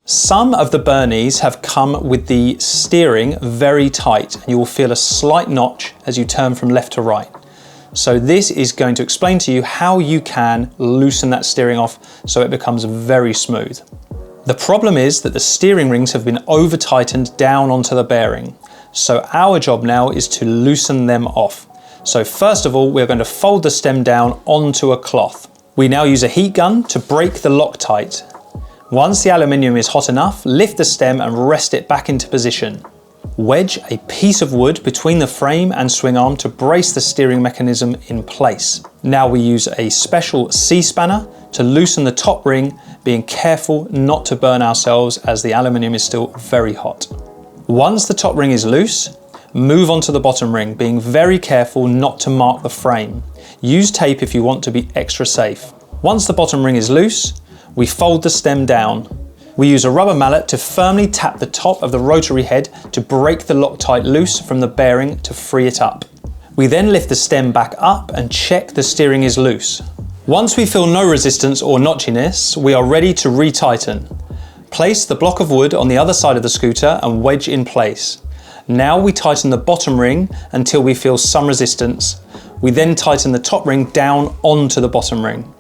Some of the Burn-es have come with the steering very tight, and you will feel a slight notch as you turn from left to right. So this is going to explain to you how you can loosen that steering off so it becomes very smooth. The problem is that the steering rings have been over tightened down onto the bearing. So our job now is to loosen them off. So first of all, we're going to fold the stem down onto a cloth. We now use a heat gun to break the Loctite. Once the aluminium is hot enough, lift the stem and rest it back into position. Wedge a piece of wood between the frame and swing arm to brace the steering mechanism in place. Now we use a special C-spanner to loosen the top ring, being careful not to burn ourselves as the aluminium is still very hot. Once the top ring is loose, move on to the bottom ring, being very careful not to mark the frame. Use tape if you want to be extra safe. Once the bottom ring is loose, we fold the stem down. We use a rubber mallet to firmly tap the top of the rotary head to break the Loctite loose from the bearing to free it up. We then lift the stem back up and check the steering is loose. Once we feel no resistance or notchiness, we are ready to retighten. Place the block of wood on the other side of the scooter and wedge in place. Now we tighten the bottom ring until we feel some resistance. We then tighten the top ring down onto the bottom ring.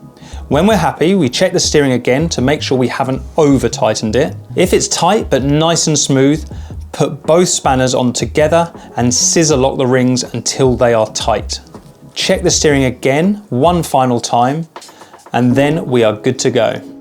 When we're happy, we check the steering again to make sure we haven't over tightened it. If it's tight but nice and smooth, put both spanners on together and scissor lock the rings until they are tight. Check the steering again one final time, and then we are good to go.